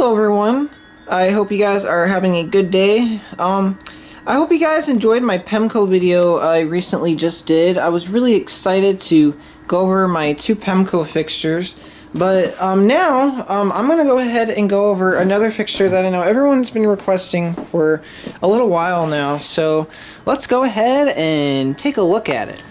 Hello everyone, I hope you guys are having a good day. I hope you guys enjoyed my Pemco video I recently just did. I was really excited to go over my two Pemco fixtures, but now I'm going to go ahead and go over another fixture that I know everyone's been requesting for a little while now, so let's go ahead and take a look at it.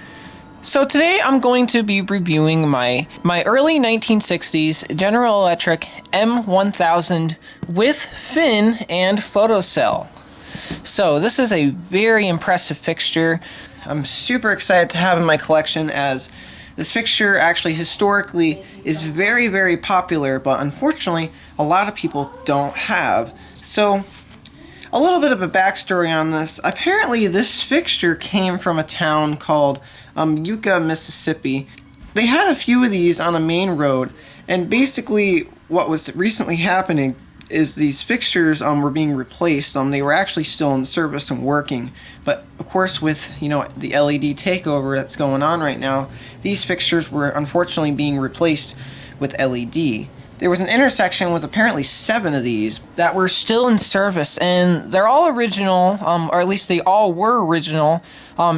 So today I'm going to be reviewing my early 1960s General Electric M1000 with fin and photocell. So this is a very impressive fixture. I'm super excited to have in my collection, as this fixture actually historically is very, very popular, but unfortunately a lot of people don't have. So a little bit of a backstory on this. Apparently this fixture came from a town called Yucca, Mississippi. They had a few of these on a main road, and basically what was recently happening is these fixtures were being replaced. They were actually still in service and working, but of course with the LED takeover that's going on right now, these fixtures were unfortunately being replaced with LED. There was an intersection with apparently 7 of these that were still in service, and they're all original, or at least they all were original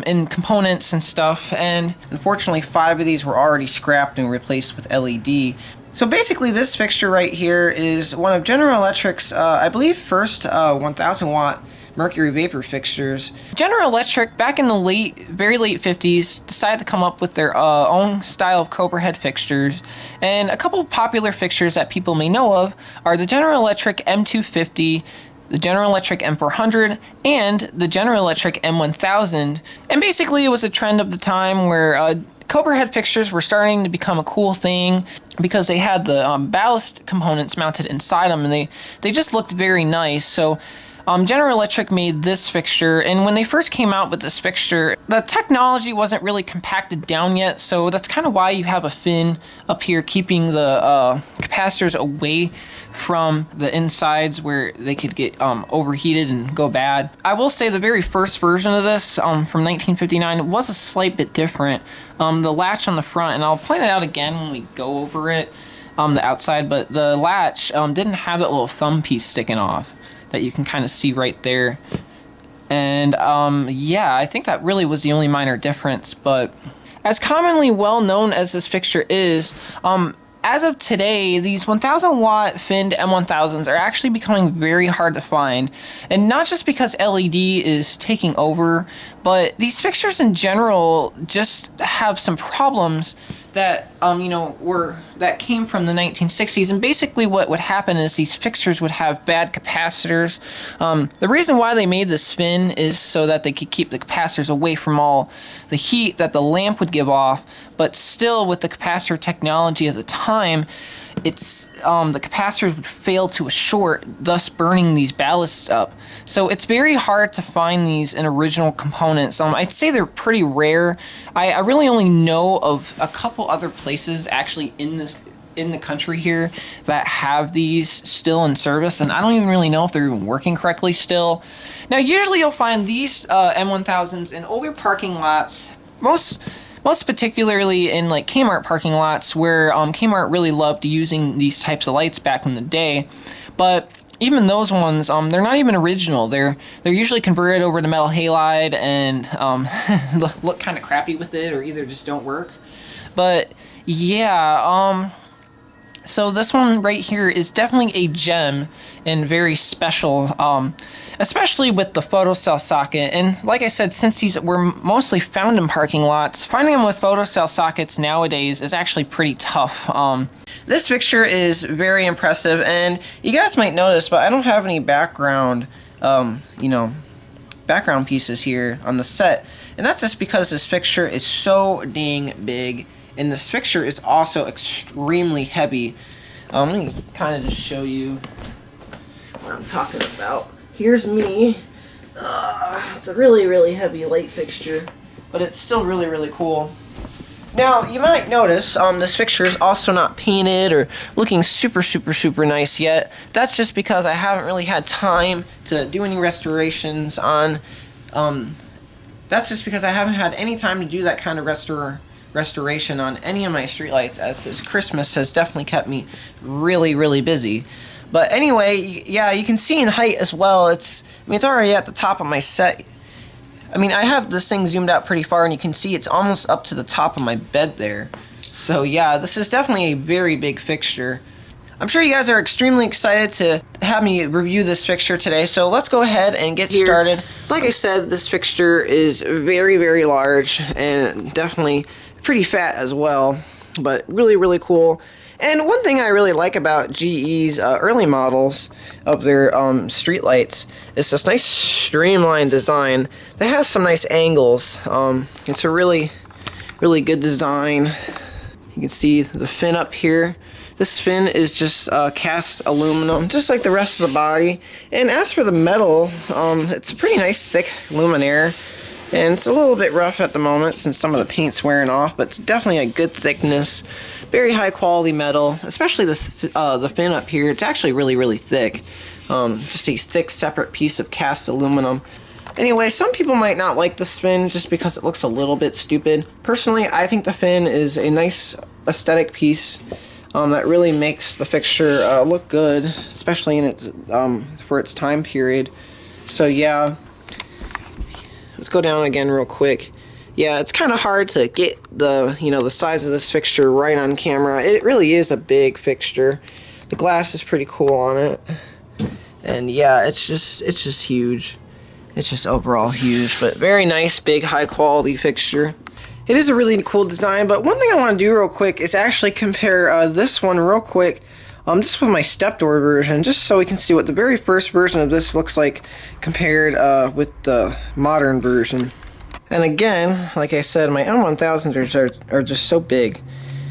in components and stuff, and unfortunately 5 of these were already scrapped and replaced with LED. So basically this fixture right here is one of General Electric's, I believe, first 1000 watt mercury vapor fixtures. General Electric, back in the very late 50s, decided to come up with their own style of cobra head fixtures, and a couple of popular fixtures that people may know of are the General Electric M250, the General Electric M400, and the General Electric M1000. And basically it was a trend of the time where cobra head fixtures were starting to become a cool thing because they had the ballast components mounted inside them, and they just looked very nice. So General Electric made this fixture, and when they first came out with this fixture, the technology wasn't really compacted down yet, so that's kind of why you have a fin up here keeping the capacitors away from the insides where they could get overheated and go bad. I will say the very first version of this from 1959 was a slight bit different. The latch on the front, and I'll point it out again when we go over it, the outside, but the latch didn't have that little thumb piece sticking off that you can kind of see right there. And yeah, I think that really was the only minor difference. But as commonly well known as this fixture is, as of today, these 1000 watt finned M1000s are actually becoming very hard to find, and not just because LED is taking over, but these fixtures in general just have some problems that that came from the 1960s. And basically what would happen is these fixtures would have bad capacitors. The reason why they made this fin is so that they could keep the capacitors away from all the heat that the lamp would give off, but still with the capacitor technology at the time, it's the capacitors would fail to a short, thus burning these ballasts up. So it's very hard to find these in original components. I'd say they're pretty rare. I really only know of a couple other places actually in the country here that have these still in service, and I don't even really know if they're even working correctly still. Now usually you'll find these M1000s in older parking lots, most particularly in like Kmart parking lots, where Kmart really loved using these types of lights back in the day. But even those ones, they're not even original. They're usually converted over to metal halide and look kind of crappy with it, or either just don't work. But yeah, so this one right here is definitely a gem and very special, especially with the photocell socket. And like I said, since these were mostly found in parking lots, finding them with photocell sockets nowadays is actually pretty tough. This fixture is very impressive, and you guys might notice, but I don't have any background, background pieces here on the set. And that's just because this fixture is so dang big, and this fixture is also extremely heavy. Let me kind of just show you what I'm talking about. Here's me. It's a really, really heavy light fixture, but it's still really, really cool. Now, you might notice this fixture is also not painted or looking super, super, super nice yet. That's just because I haven't really had time to do any restorations on... that's just because I haven't had any time to do that kind of restoration on any of my streetlights, as this Christmas has definitely kept me really, really busy. But anyway, yeah, you can see in height as well. It's already at the top of my set. I mean, I have this thing zoomed out pretty far, and you can see it's almost up to the top of my bed there. So yeah, this is definitely a very big fixture. I'm sure you guys are extremely excited to have me review this fixture today, so let's go ahead and get started. Like I said, this fixture is very, very large and definitely pretty fat as well, but really, really cool. And one thing I really like about GE's early models of their streetlights is this nice streamlined design that has some nice angles. It's a really, really good design. You can see the fin up here. This fin is just cast aluminum, just like the rest of the body. And as for the metal, it's a pretty nice thick luminaire. And it's a little bit rough at the moment since some of the paint's wearing off, but it's definitely a good thickness. Very high quality metal, especially the fin up here. It's actually really, really thick. Just a thick separate piece of cast aluminum. Anyway, some people might not like this fin just because it looks a little bit stupid. Personally, I think the fin is a nice aesthetic piece. That really makes the fixture look good, especially in its for its time period. So yeah, let's go down again real quick. Yeah, it's kind of hard to get the the size of this fixture right on camera. It really is a big fixture. The glass is pretty cool on it, and yeah, it's just huge. It's just overall huge, but very nice, big, high quality fixture. It is a really cool design, but one thing I want to do real quick is actually compare this one real quick just with my step door version, just so we can see what the very first version of this looks like compared with the modern version. And again, like I said, my M1000s are just so big.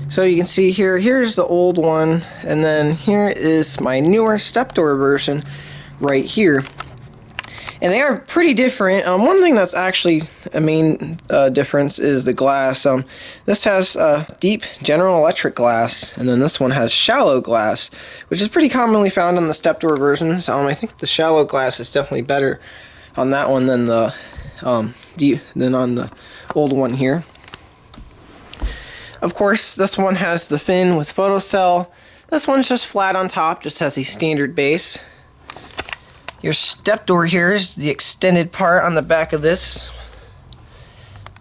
So you can see here's the old one, and then here is my newer step door version right here. And they are pretty different. One thing that's actually a main difference is the glass. This has deep General Electric glass, and then this one has shallow glass, which is pretty commonly found on the step door versions. I think the shallow glass is definitely better on that one than the on the old one here. Of course, this one has the fin with photocell. This one's just flat on top, just has a standard base. Your step door here is the extended part on the back of this.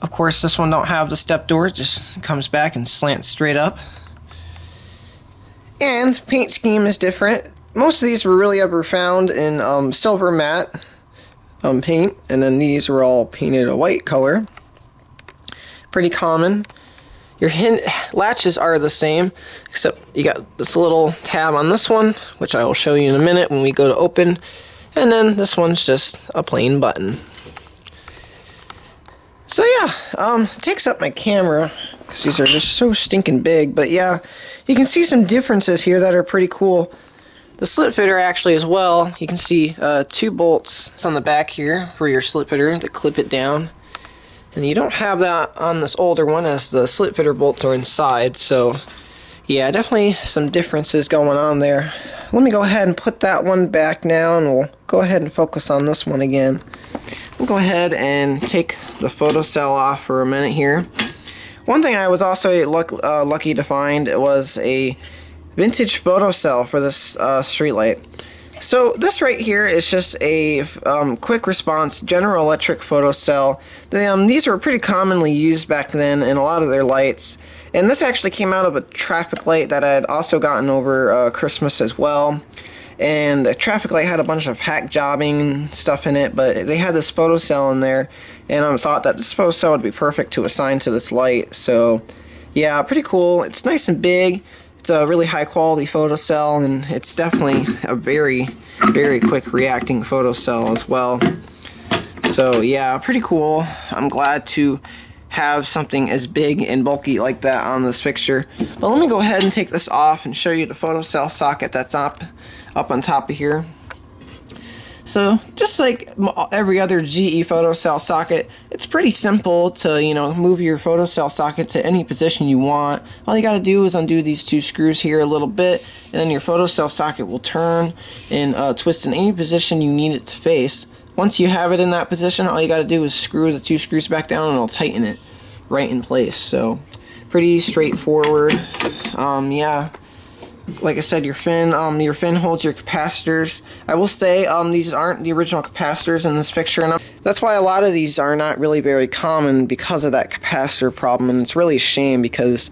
Of course, this one don't have the step door, it just comes back and slants straight up. And paint scheme is different. Most of these were really ever found in silver matte paint, and then these were all painted a white color. Pretty common. Your latches are the same, except you got this little tab on this one, which I will show you in a minute when we go to open. And then this one's just a plain button. So yeah, it takes up my camera because these are just so stinking big. But yeah, you can see some differences here that are pretty cool. The slip fitter actually as well. You can see 2 bolts on the back here for your slip fitter to clip it down. And you don't have that on this older one, as the slip fitter bolts are inside. So yeah, definitely some differences going on there. Let me go ahead and put that one back now, and we'll go ahead and focus on this one again. We'll go ahead and take the photocell off for a minute here. One thing I was also lucky to find was a vintage photocell for this streetlight. So this right here is just a quick response General Electric photocell. These were pretty commonly used back then in a lot of their lights. And this actually came out of a traffic light that I had also gotten over Christmas as well. And the traffic light had a bunch of hack jobbing stuff in it, but they had this photocell in there, and I thought that this photocell would be perfect to assign to this light. So yeah, pretty cool. It's nice and big. It's a really high quality photocell, and it's definitely a very, very quick reacting photocell as well. So yeah, pretty cool. I'm glad to have something as big and bulky like that on this fixture. But let me go ahead and take this off and show you the photocell socket that's up on top of here. So just like every other GE photocell socket, it's pretty simple to move your photocell socket to any position you want. All you got to do is undo these 2 screws here a little bit, and then your photocell socket will turn and twist in any position you need it to face. Once you have it in that position, all you got to do is screw the 2 screws back down, and it'll tighten it right in place. So pretty straightforward. Yeah, like I said, your fin holds your capacitors. I will say these aren't the original capacitors in this picture, and that's why a lot of these are not really very common because of that capacitor problem, and it's really a shame because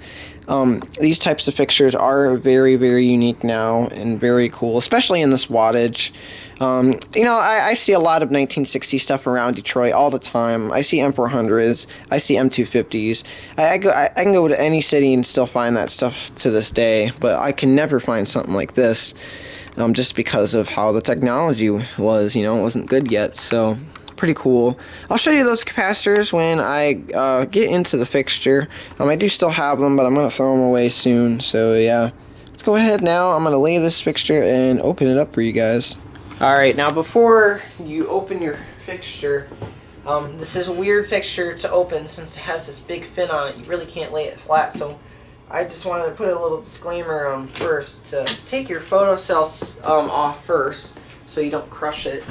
these types of fixtures are very, very unique now and very cool, especially in this wattage. You know, I see a lot of 1960 stuff around Detroit all the time. I see M400s, I see M250s. I can go to any city and still find that stuff to this day, but I can never find something like this, just because of how the technology was. You know, it wasn't good yet, so pretty cool. I'll show you those capacitors when I get into the fixture. I do still have them, but I'm going to throw them away soon, so yeah. Let's go ahead now. I'm going to lay this fixture and open it up for you guys. Alright, now before you open your fixture, this is a weird fixture to open since it has this big fin on it. You really can't lay it flat, so I just wanted to put a little disclaimer first to take your photocell off first so you don't crush it,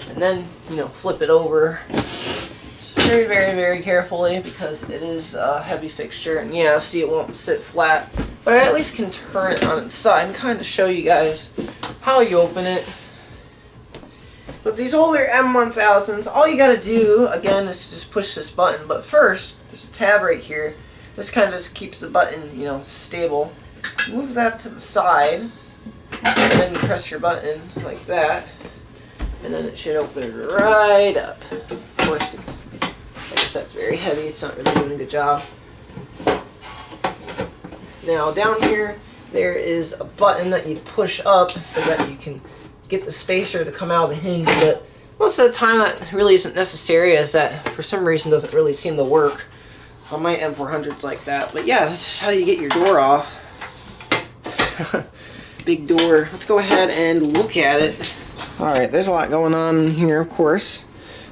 and then, you know, flip it over just very, very, very carefully because it is a heavy fixture, and yeah, see, it won't sit flat, but I at least can turn it on its side and kind of show you guys how you open it. With these older M1000s, all you gotta do, again, is just push this button. But first, there's a tab right here. This kind of just keeps the button, you know, stable. Move that to the side, and then you press your button like that, and then it should open right up. Of course, it's, like I said, it's very heavy. It's not really doing a good job. Now, down here, there is a button that you push up so that you can get the spacer to come out of the hinge, but most of the time that really isn't necessary, as that for some reason doesn't really seem to work on my M400s like that. But yeah, this is how you get your door off. Big door. Let's go ahead and look at it. Alright, there's a lot going on here, of course.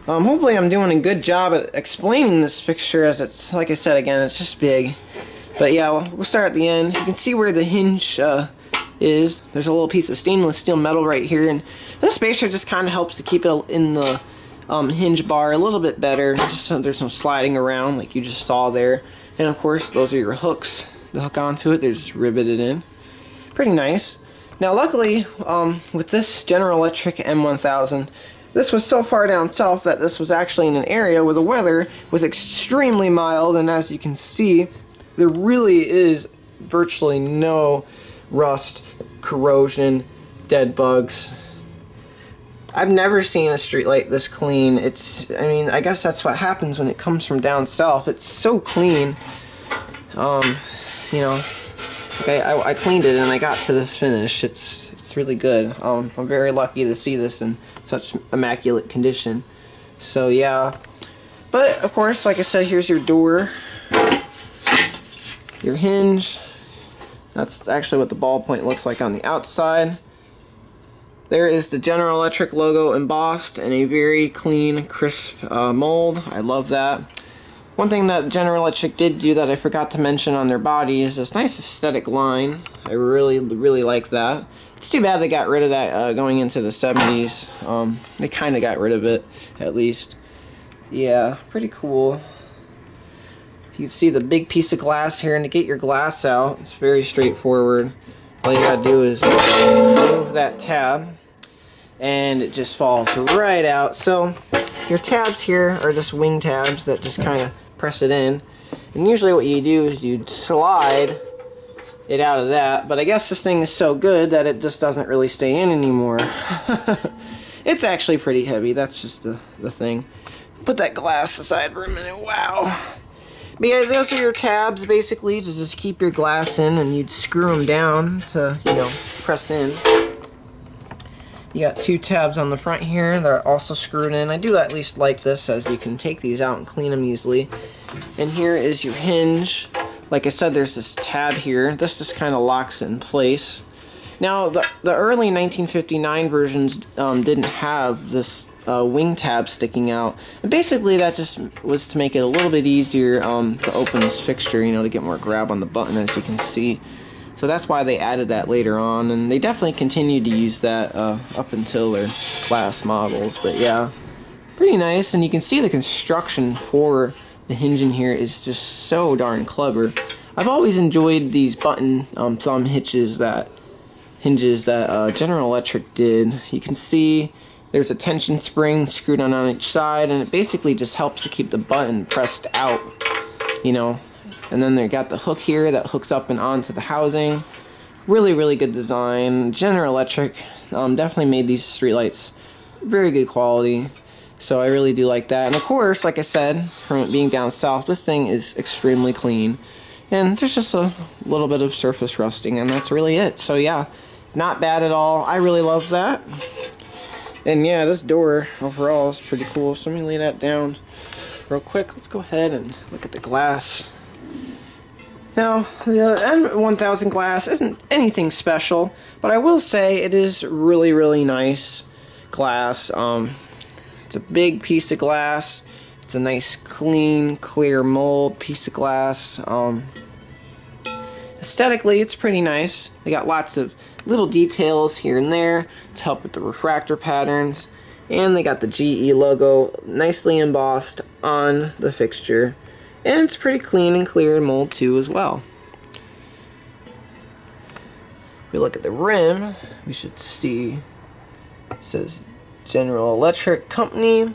Hopefully I'm doing a good job at explaining this fixture, as it's, like I said again, it's just big. But yeah, we'll start at the end. You can see where the hinge is. There's a little piece of stainless steel metal right here, and this spacer just kind of helps to keep it in the hinge bar a little bit better, just so there's no sliding around like you just saw there. And of course, those are your hooks to hook onto it. They're just riveted in. Pretty nice. Now luckily, with this General Electric M1000, this was so far down south that this was actually in an area where the weather was extremely mild, and as you can see, there really is virtually no rust, corrosion, dead bugs. I've never seen a street light this clean. I mean, I guess that's what happens when it comes from down south. It's so clean. You know, okay, I cleaned it and I got to this finish. It's really good. I'm very lucky to see this in such immaculate condition. So yeah, but of course, like I said, here's your door, your hinge. That's actually what the ballpoint looks like on the outside. There is the General Electric logo embossed in a very clean, crisp mold. I love that. One thing that General Electric did do that I forgot to mention on their body is this nice aesthetic line. I really, really like that. It's too bad they got rid of that going into the 70s. They kind of got rid of it, at least. Yeah, pretty cool. You can see the big piece of glass here, and to get your glass out, it's very straightforward. All you gotta do is move that tab, and it just falls right out. So your tabs here are just wing tabs that just kind of press it in. And usually what you do is you slide it out of that, but I guess this thing is so good that it just doesn't really stay in anymore. It's actually pretty heavy, that's just the thing. Put that glass aside for a minute, wow. But yeah, those are your tabs basically to just keep your glass in, and you'd screw them down to, you know, press in. You got two tabs on the front here that are also screwed in. I do at least like this, as you can take these out and clean them easily. And here is your hinge. Like I said, there's this tab here. This just kind of locks it in place. Now, the early 1959 versions didn't have this wing tab sticking out. And basically, that just was to make it a little bit easier to open this fixture, you know, to get more grab on the button, as you can see. So that's why they added that later on, and they definitely continued to use that up until their last models. But yeah, pretty nice, and you can see the construction for the hinge in here is just so darn clever. I've always enjoyed these button thumb hitches that hinges that General Electric did. You can see there's a tension spring screwed on each side, and it basically just helps to keep the button pressed out, you know. And then they got the hook here that hooks up and onto the housing. Really, really good design. General Electric definitely made these streetlights very good quality. So I really do like that. And of course, like I said, from it being down south, this thing is extremely clean. And there's just a little bit of surface rusting, and that's really it. So yeah, not bad at all. I really love that. And yeah, this door overall is pretty cool. So let me lay that down real quick. Let's go ahead and look at the glass. Now, the M1000 glass isn't anything special, but I will say it is really, really nice glass. It's a big piece of glass. It's a nice, clean, clear mold piece of glass. Aesthetically, it's pretty nice. They got lots of little details here and there to help with the refractor patterns. And they got the GE logo nicely embossed on the fixture. And it's pretty clean and clear in mold too as well. If we look at the rim, we should see it says General Electric Company,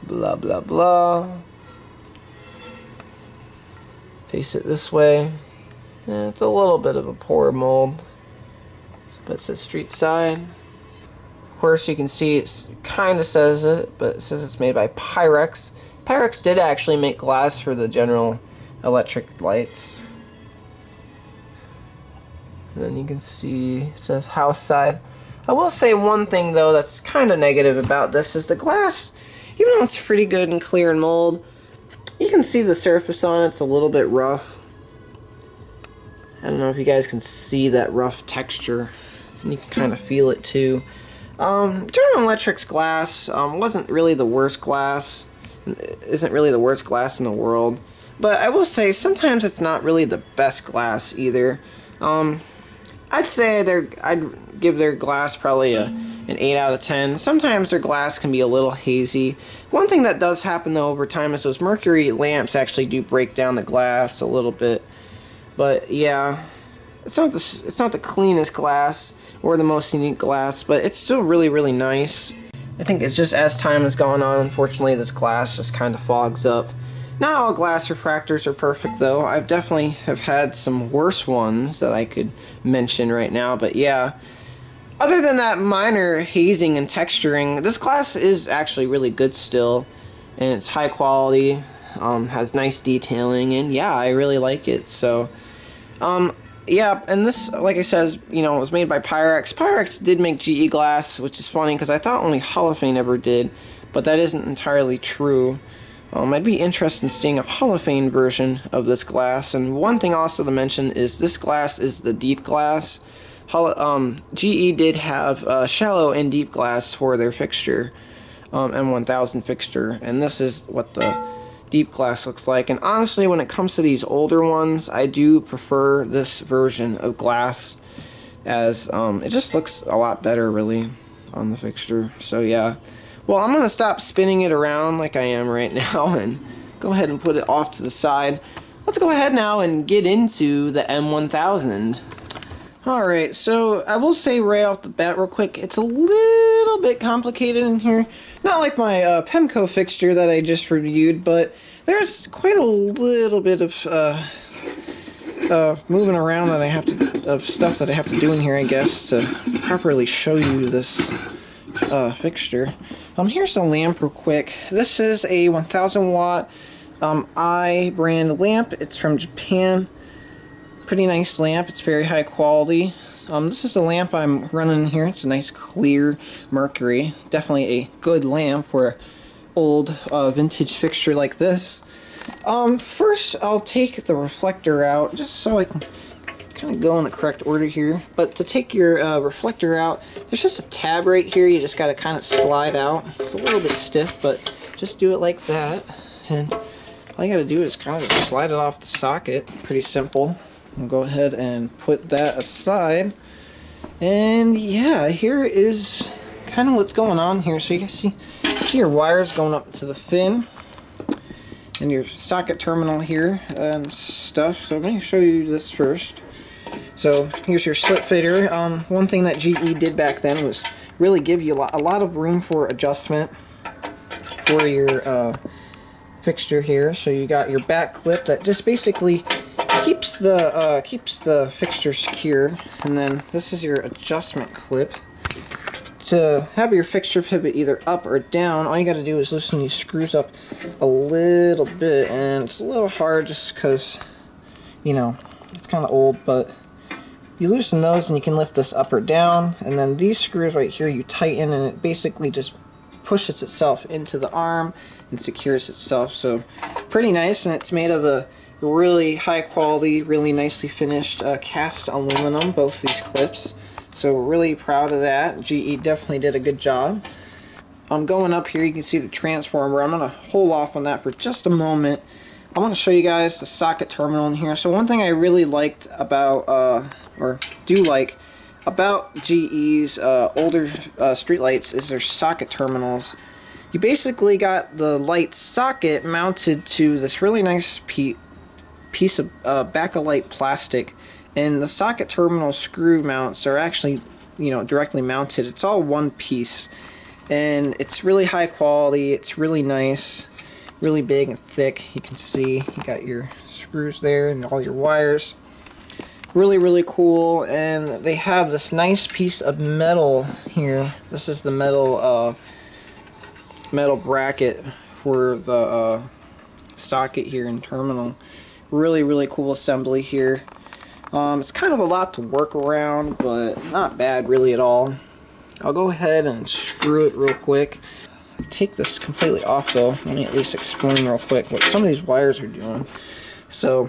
blah blah blah. Face it this way. It's a little bit of a poor mold, but it says street side. Of course, you can see it kind of says it, but it says it's made by Pyrex. Pyrex did actually make glass for the General Electric lights. And then you can see it says house side. I will say one thing though that's kind of negative about this is the glass, even though it's pretty good and clear and mold, you can see the surface on it's a little bit rough. I don't know if you guys can see that rough texture, and you can kind of feel it too. General Electric's glass wasn't really the worst glass, isn't really the worst glass in the world, but I will say sometimes it's not really the best glass either. I'd say I'd give their glass probably an 8 out of 10. Sometimes their glass can be a little hazy. One thing that does happen though over time is those mercury lamps actually do break down the glass a little bit. But yeah, it's not the cleanest glass or the most unique glass, but it's still really, really nice. I think it's just as time has gone on, unfortunately this glass just kind of fogs up. Not all glass refractors are perfect though. I've definitely have had some worse ones that I could mention right now, but yeah. Other than that minor hazing and texturing, this glass is actually really good still, and it's high quality, has nice detailing, and yeah, I really like it. So, yeah, and this, like I said, you know, it was made by Pyrex. Pyrex did make GE glass, which is funny because I thought only Holophane ever did, but that isn't entirely true. I'd be interested in seeing a Holophane version of this glass. And one thing also to mention is this glass is the deep glass. GE did have shallow and deep glass for their fixture, M1000 fixture, and this is what the deep glass looks like. And honestly, when it comes to these older ones, I do prefer this version of glass, as it just looks a lot better really on the fixture. So yeah. Well, I'm going to stop spinning it around like I am right now and go ahead and put it off to the side. Let's go ahead now and get into the M1000. Alright, so I will say right off the bat real quick, it's a little bit complicated in here. Not like my Pemco fixture that I just reviewed, but there's quite a little bit of moving around that I have to, of stuff that I have to do in here, I guess, to properly show you this fixture. Here's the lamp real quick. This is a 1000 watt I brand lamp. It's from Japan. Pretty nice lamp. It's very high quality. This is a lamp I'm running here. It's a nice clear mercury. Definitely a good lamp for an old vintage fixture like this. First I'll take the reflector out just so I can kind of go in the correct order here. But to take your reflector out, there's just a tab right here. You just got to kind of slide out. It's a little bit stiff, but just do it like that. And all you got to do is kind of slide it off the socket. Pretty simple. I'll go ahead and put that aside. And yeah, here is kind of what's going on here. So you guys see your wires going up to the fin and your socket terminal here and stuff. So let me show you this first. So here's your slip fitter. One thing that GE did back then was really give you a lot of room for adjustment for your fixture here. So you got your back clip that just basically keeps the fixture secure, and then this is your adjustment clip. To have your fixture pivot either up or down, all you got to do is loosen these screws up a little bit, and it's a little hard just because, you know, it's kind of old, but you loosen those and you can lift this up or down, and then these screws right here you tighten, and it basically just pushes itself into the arm and secures itself. So pretty nice, and it's made of a really high quality, really nicely finished cast aluminum, both these clips. So really proud of that. GE definitely did a good job. Going up here, you can see the transformer. I'm going to hold off on that for just a moment. I want to show you guys the socket terminal in here. So one thing I really liked about, or do like, about GE's older streetlights is their socket terminals. You basically got the light socket mounted to this really nice piece of Bakelite plastic, and the socket terminal screw mounts are actually, you know, directly mounted. It's all one piece, and it's really high quality. It's really nice, really big and thick. You can see you got your screws there and all your wires. Really, really cool. And they have this nice piece of metal here. This is the metal metal bracket for the socket here in terminal. Really, really cool assembly here. It's kind of a lot to work around, but not bad really at all. I'll go ahead and screw it real quick. Take this completely off though. Let me at least explain real quick what some of these wires are doing. So,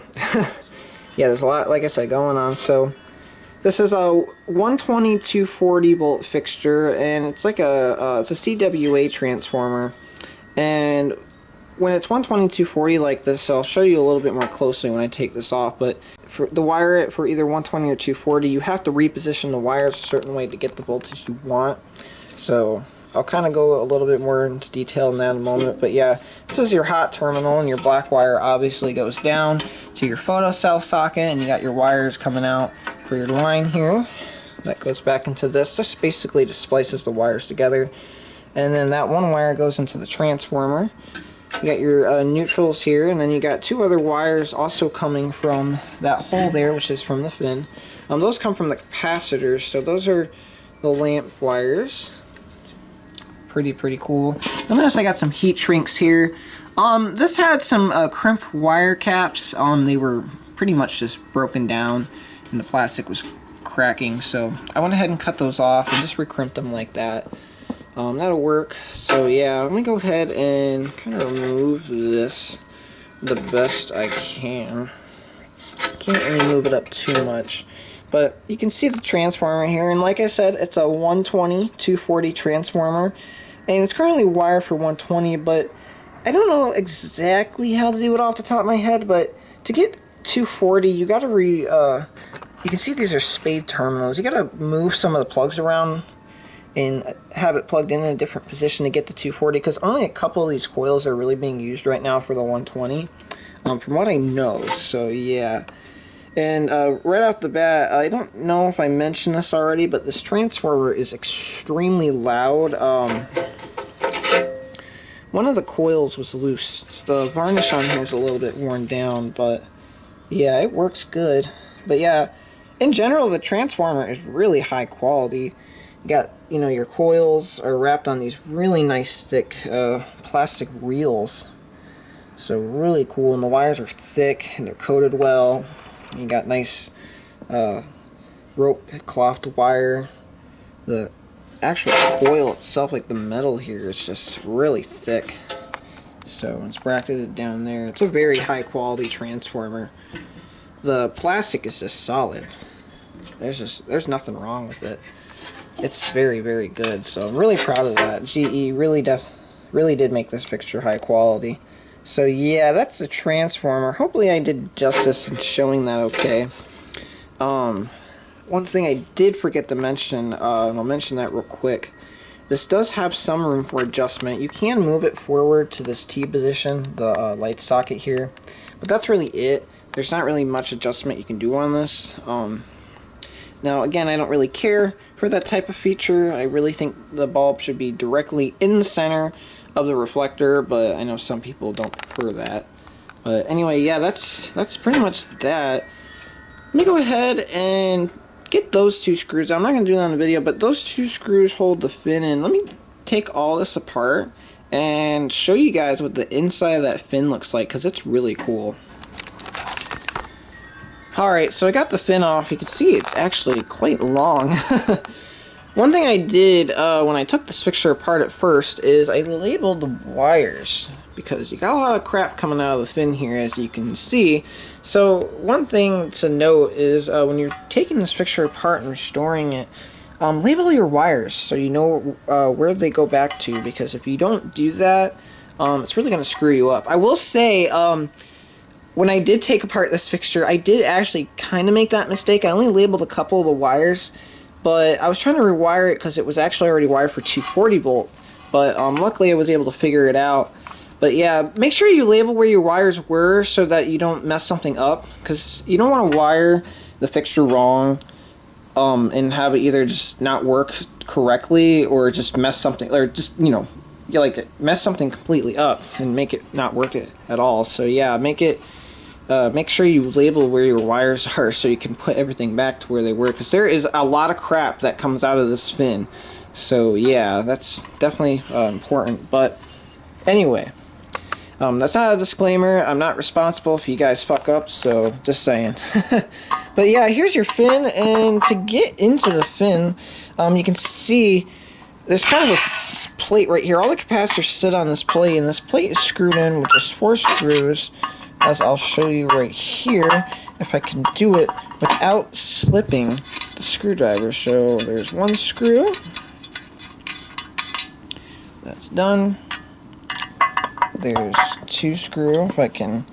yeah, there's a lot, like I said, going on. So, this is a 120 240 volt fixture, and it's like it's a CWA transformer. And when it's 120 240 like this, I'll show you a little bit more closely when I take this off, but to wire it for either 120 or 240, you have to reposition the wires a certain way to get the voltage you want. So I'll kind of go a little bit more into detail in that in a moment, but yeah, this is your hot terminal, and your black wire obviously goes down to your photocell socket, and you got your wires coming out for your line here. That goes back into this. This basically just splices the wires together, and then that one wire goes into the transformer. You got your neutrals here, and then you got two other wires also coming from that hole there, which is from the fin. Those come from the capacitors, so those are the lamp wires. Pretty cool. You'll notice I got some heat shrinks here. This had some crimp wire caps. They were pretty much just broken down, and the plastic was cracking, so I went ahead and cut those off and just recrimp them like that. That'll work. So yeah, let me go ahead and kind of remove this the best I can. Can't really move it up too much, but you can see the transformer here, and like I said, it's a 120 240 transformer, and it's currently wired for 120, but I don't know exactly how to do it off the top of my head. But to get 240, you gotta you can see these are spade terminals. You gotta move some of the plugs around and have it plugged in a different position to get to 240, because only a couple of these coils are really being used right now for the 120, from what I know. So yeah, and right off the bat, I don't know if I mentioned this already, but this transformer is extremely loud. One of the coils was loose. The varnish on here is a little bit worn down, but yeah, it works good. But yeah, in general, the transformer is really high quality. You got, you know, your coils are wrapped on these really nice thick plastic reels. So really cool, and the wires are thick and they're coated well. You got nice rope clothed wire. The actual coil itself, like the metal here, is just really thick. So it's bracketed down there. It's a very high quality transformer. The plastic is just solid. There's nothing wrong with it. It's very good, so I'm really proud of that. GE really did make this fixture high quality. So yeah, that's the transformer. Hopefully I did justice in showing that okay. One thing I did forget to mention, and I'll mention that real quick. This does have some room for adjustment. You can move it forward to this T position, the light socket here, but that's really it. There's not really much adjustment you can do on this. Now again, I don't really care for that type of feature. I really think the bulb should be directly in the center of the reflector, but I know some people don't prefer that. But anyway, yeah, that's pretty much that. Let me go ahead and get those two screws. I'm not going to do that on the video, but those two screws hold the fin in. Let me take all this apart and show you guys what the inside of that fin looks like, because it's really cool. Alright, so I got the fin off. You can see it's actually quite long. One thing I did when I took this fixture apart at first is I labeled the wires, because you got a lot of crap coming out of the fin here, as you can see. So one thing to note is when you're taking this fixture apart and restoring it, label your wires so you know where they go back to, because if you don't do that, it's really going to screw you up. I will say, when I did take apart this fixture, I did actually kind of make that mistake. I only labeled a couple of the wires, but I was trying to rewire it because it was actually already wired for 240 volt. But luckily I was able to figure it out. But yeah, make sure you label where your wires were so that you don't mess something up, because you don't want to wire the fixture wrong and have it either just not work correctly or just mess something, or just, you know, like mess something completely up and make it not work at all. So yeah, make sure you label where your wires are so you can put everything back to where they were, because there is a lot of crap that comes out of this fin. So yeah, that's definitely important. But anyway, that's not a disclaimer. I'm not responsible if you guys fuck up, so just saying. But yeah, here's your fin, and to get into the fin, you can see there's kind of a plate right here. All the capacitors sit on this plate, and this plate is screwed in with just 4 screws, as I'll show you right here, if I can do it without slipping the screwdriver. So there's 1 screw. That's done. There's 2 screw. If I can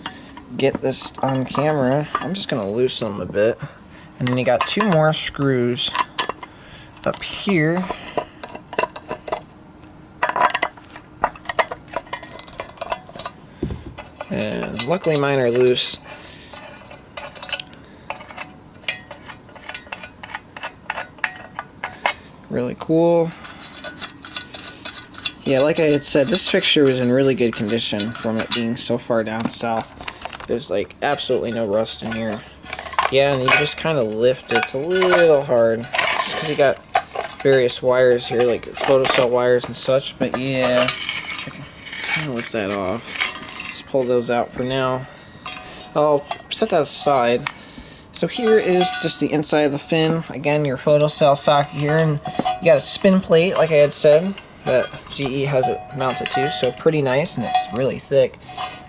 get this on camera, I'm just going to loosen them a bit. And then you got 2 more screws up here. And luckily mine are loose. Really cool. Yeah, like I had said, this fixture was in really good condition from it being so far down south. There's like absolutely no rust in here. Yeah, and you just kind of lift it. It's a little hard because you got various wires here, like photocell wires and such. But yeah, I can kind of lift that off. Just pull those out for now. I'll set that aside. So here is just the inside of the fin. Again, your photocell socket here, and you got a spin plate, like I had said, that GE has it mounted to, so pretty nice, and it's really thick.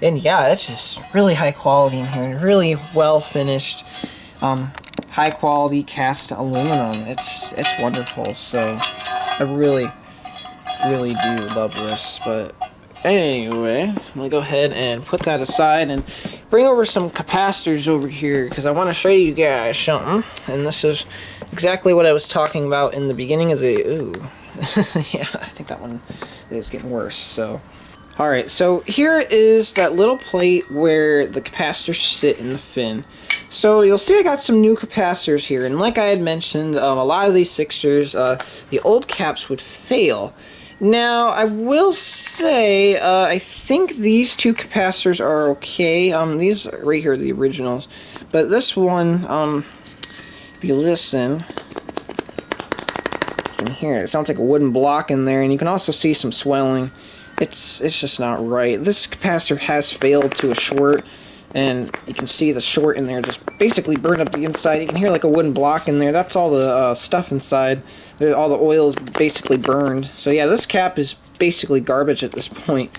And yeah, it's just really high quality in here, and really well finished, high quality cast aluminum. It's wonderful. So I really do love this. But anyway, I'm gonna go ahead and put that aside and bring over some capacitors over here, because I want to show you guys something. And this is exactly what I was talking about in the beginning of the video. Ooh. Yeah, I think that one is getting worse. So, alright, so here is that little plate where the capacitors sit in the fin. So you'll see I got some new capacitors here, and like I had mentioned, a lot of these fixtures, the old caps would fail. Now, I will say, I think these 2 capacitors are okay. These right here are the originals. But this one, if you listen, you can hear it. It sounds like a wooden block in there, and you can also see some swelling. It's just not right. This capacitor has failed to a short, and you can see the short in there just basically burned up the inside. You can hear like a wooden block in there. That's all the stuff inside. All the oil is basically burned. So yeah, this cap is basically garbage at this point.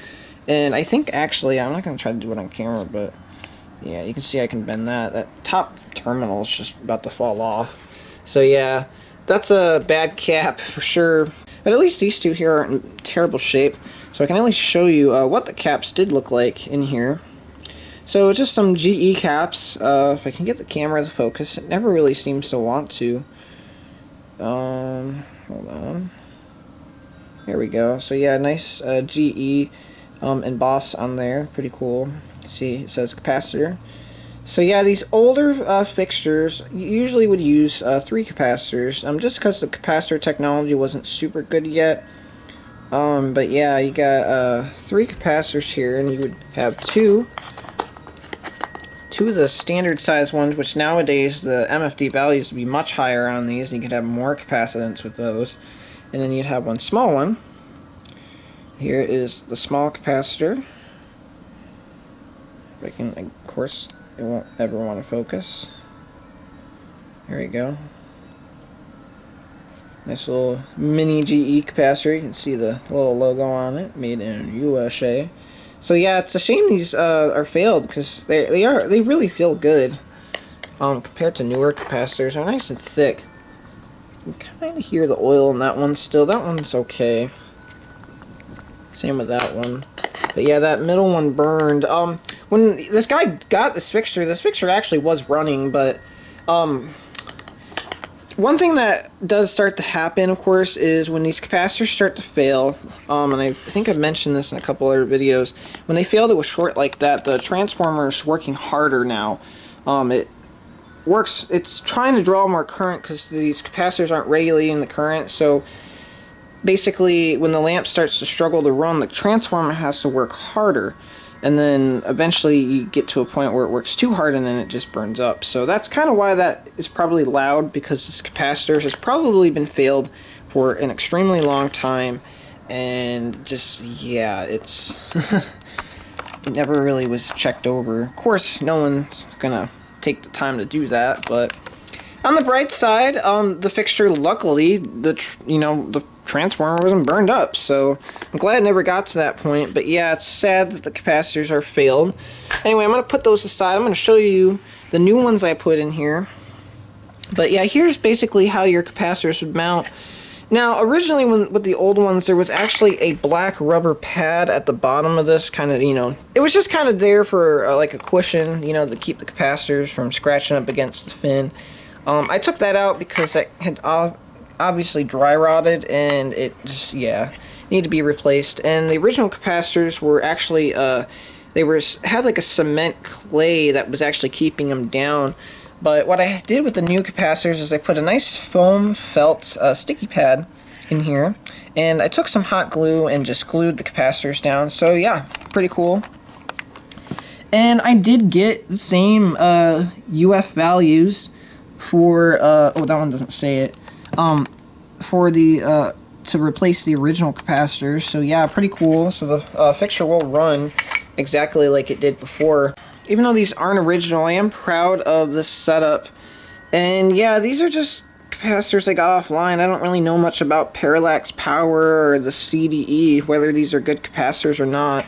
And I think actually, I'm not going to try to do it on camera, but yeah, you can see I can bend that. That top terminal is just about to fall off. So yeah, that's a bad cap for sure. But at least these 2 here aren't in terrible shape. So I can at least show you what the caps did look like in here. So just some GE caps. If I can get the camera to focus, it never really seems to want to. Hold on. Here we go. So yeah, nice GE emboss on there. Pretty cool. See, it says capacitor. So yeah, these older fixtures usually would use 3 capacitors, just because the capacitor technology wasn't super good yet. But yeah, you got 3 capacitors here, and you would have two of the standard size ones, which nowadays the MFD values would be much higher on these, and you could have more capacitance with those. And then you'd have one small one. Here is the small capacitor. If I can, of course, it won't ever want to focus. There we go. Nice little mini GE capacitor. You can see the little logo on it, made in USA. So yeah, it's a shame these are failed, because they really feel good compared to newer capacitors. They're nice and thick. You can kind of hear the oil in that one still. That one's okay. Same with that one. But yeah, that middle one burned. When this guy got this fixture actually was running, but one thing that does start to happen, of course, is when these capacitors start to fail, and I think I've mentioned this in a couple other videos, when they fail to a short like that, the transformer's working harder now. It's trying to draw more current because these capacitors aren't regulating the current, so basically when the lamp starts to struggle to run, the transformer has to work harder. And then eventually you get to a point where it works too hard and then it just burns up. So that's kind of why that is probably loud, because this capacitor has probably been failed for an extremely long time. And just, yeah, it's it never really was checked over. Of course, no one's gonna take the time to do that, but on the bright side, the fixture, luckily, the transformer wasn't burned up, so I'm glad it never got to that point. But yeah, it's sad that the capacitors are failed. Anyway, I'm going to put those aside. I'm going to show you the new ones I put in here. But yeah, here's basically how your capacitors would mount. Now, originally with the old ones, there was actually a black rubber pad at the bottom of this, kind of, it was just kind of there for like a cushion, to keep the capacitors from scratching up against the fin. I took that out because that had obviously dry rotted, and it just, yeah, needed to be replaced. And the original capacitors were actually had like a cement clay that was actually keeping them down. But what I did with the new capacitors is I put a nice foam felt sticky pad in here, and I took some hot glue and just glued the capacitors down. So yeah, pretty cool. And I did get the same UF values for oh, that one doesn't say it, for the to replace the original capacitors. So yeah, pretty cool. So the fixture will run exactly like it did before. Even though these aren't original, I am proud of this setup. And yeah, these are just capacitors I got offline. I don't really know much about parallax power or the CDE, whether these are good capacitors or not.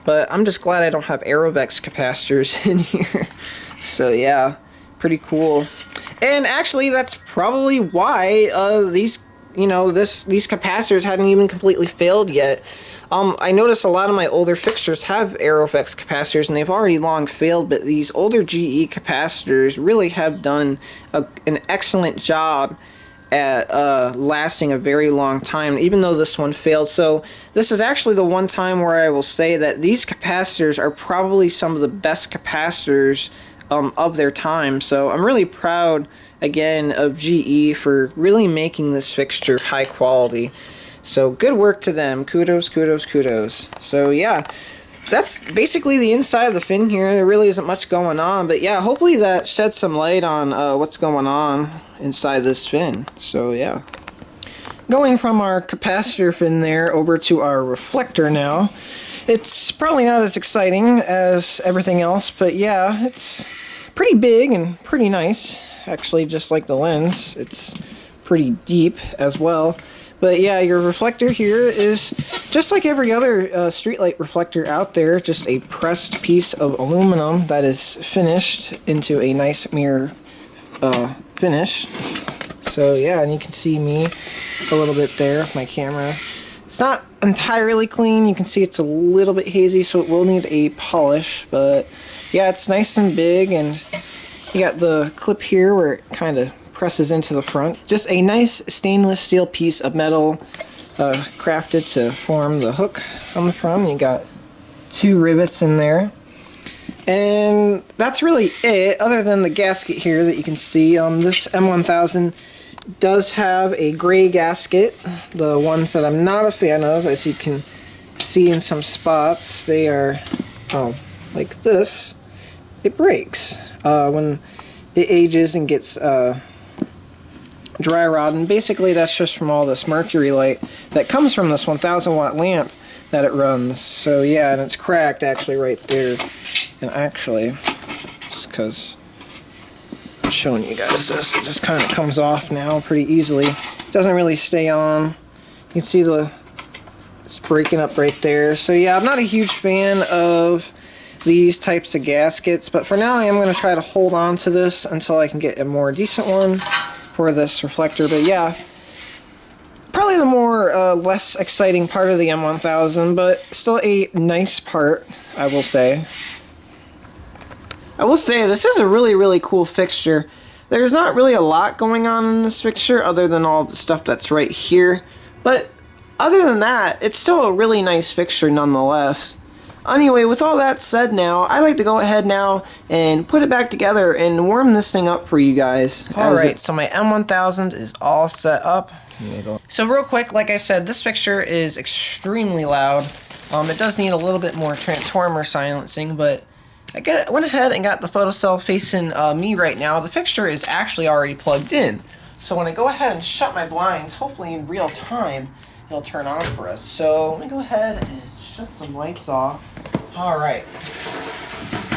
But I'm just glad I don't have Aerovex capacitors in here. So yeah, pretty cool. And actually, that's probably why these capacitors hadn't even completely failed yet. I noticed a lot of my older fixtures have Aerovex capacitors, and they've already long failed, but these older GE capacitors really have done an excellent job at lasting a very long time, even though this one failed. So this is actually the one time where I will say that these capacitors are probably some of the best capacitors of their time. So I'm really proud, again, of GE for really making this fixture high quality. So good work to them. Kudos, kudos, kudos. So yeah, that's basically the inside of the fin here. There really isn't much going on, but yeah, hopefully that sheds some light on what's going on inside this fin. So yeah. Going from our capacitor fin there over to our reflector now. It's probably not as exciting as everything else, but yeah, it's pretty big and pretty nice. Actually, just like the lens, it's pretty deep as well. But yeah, your reflector here is just like every other streetlight reflector out there, just a pressed piece of aluminum that is finished into a nice mirror finish. So yeah, and you can see me a little bit there with my camera. It's not entirely clean. You can see it's a little bit hazy, so it will need a polish. But yeah, it's nice and big, and you got the clip here where it kind of presses into the front. Just a nice stainless steel piece of metal crafted to form the hook on the front. You got 2 rivets in there. And that's really it, other than the gasket here that you can see. This M1000 does have a gray gasket. The ones that I'm not a fan of, as you can see in some spots, they are, like this. It breaks when it ages and gets dry rot, and basically that's just from all this mercury light that comes from this 1000 watt lamp that it runs. So yeah, and it's cracked actually right there. And actually, just because I'm showing you guys this, it just kind of comes off now pretty easily. It doesn't really stay on. You can see it's breaking up right there. So yeah, I'm not a huge fan of these types of gaskets, but for now I am going to try to hold on to this until I can get a more decent one for this reflector. But yeah, probably the more less exciting part of the M1000, but still a nice part, I will say. I will say this is a really cool fixture. There's not really a lot going on in this fixture other than all the stuff that's right here, but other than that, it's still a really nice fixture nonetheless. Anyway, with all that said now, I like to go ahead now and put it back together and warm this thing up for you guys. Alright, so my M1000 is all set up. So real quick, like I said, this fixture is extremely loud. It does need a little bit more transformer silencing, but I went ahead and got the photocell facing me right now. The fixture is actually already plugged in. So when I go ahead and shut my blinds, hopefully in real time, it'll turn on for us. So let me go ahead and shut some lights off. Alright.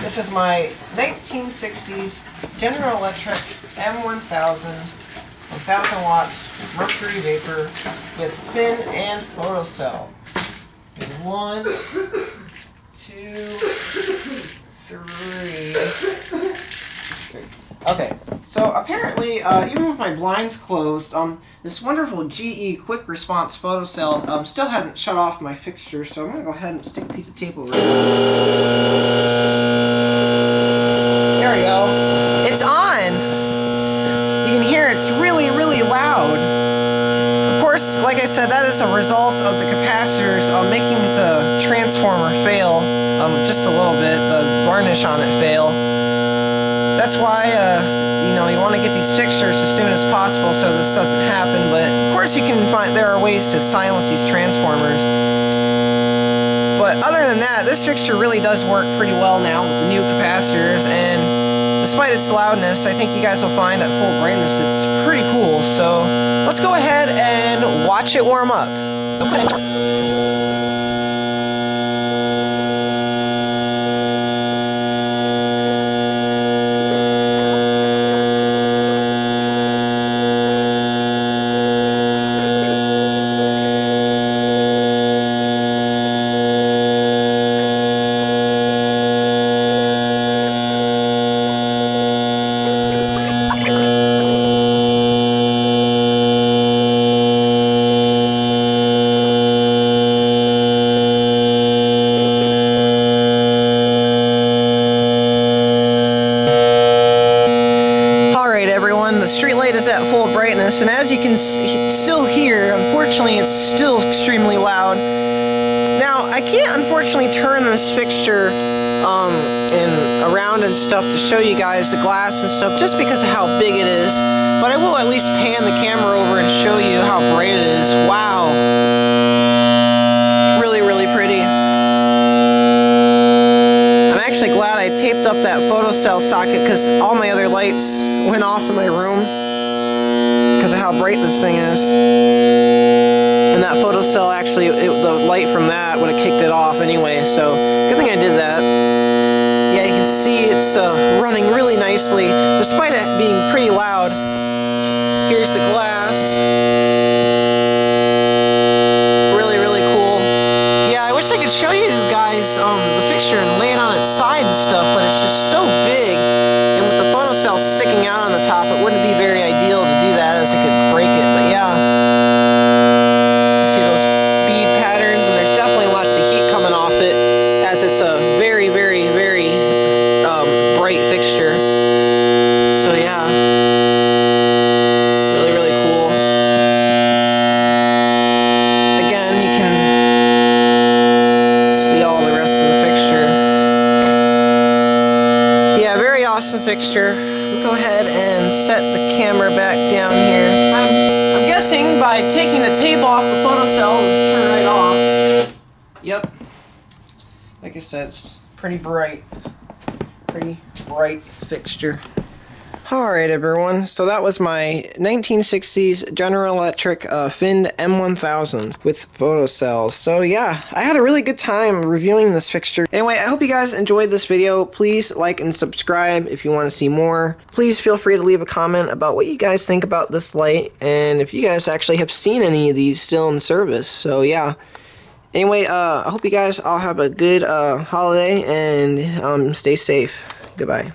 This is my 1960s General Electric M1000, 1000 watts mercury vapor with pin and photocell. And 1, 2, 3. Okay, so apparently, even with my blinds closed, this wonderful GE quick response photocell still hasn't shut off my fixture, so I'm going to go ahead and stick a piece of tape over it. There we go. It's on! You can hear it's really loud. Of course, like I said, that is a result of the capacitors making the transformer fail just a little bit, the varnish on it fail. That's why, you want to get these fixtures as soon as possible so this doesn't happen, but of course you can find, there are ways to silence these transformers. But other than that, this fixture really does work pretty well now with the new capacitors, and despite its loudness, I think you guys will find at full brightness it's pretty cool. So let's go ahead and watch it warm up. And as you can still hear, unfortunately it's still extremely loud. Now I can't unfortunately turn this fixture and around and stuff to show you guys the glass and stuff just because of how big it is, but I will at least pan the camera over and show you how bright it is. Wow, really pretty. I'm actually glad I taped up that photocell socket because all my other lights went off in my room because of how bright this thing is. And that photocell actually, the light from that would have kicked it off anyway, so good thing I did that. Yeah, you can see it's running really nicely, despite it being pretty loud. Here's the glass. Really cool. Yeah, I wish I could show you guys the fixture and lay it on its side and stuff, but it's just so big, and with the photocell sticking out on the top, it wouldn't be very ideal to do that, as it could break it. But yeah, see those bead patterns, and there's definitely lots of heat coming off it, as it's a very bright fixture. So yeah, really cool. Again, you can see all the rest of the fixture. fixture. Go ahead and set the camera back down here. I'm guessing by taking the tape off the photocell, it'll turn right off. Yep. Like I said, it's pretty bright fixture. Alright everyone, so that was my 1960s General Electric Find M1000 with photocells. So yeah, I had a really good time reviewing this fixture. Anyway, I hope you guys enjoyed this video. Please like and subscribe if you want to see more. Please feel free to leave a comment about what you guys think about this light, and if you guys actually have seen any of these still in service. So yeah. Anyway, I hope you guys all have a good holiday, and stay safe. Goodbye.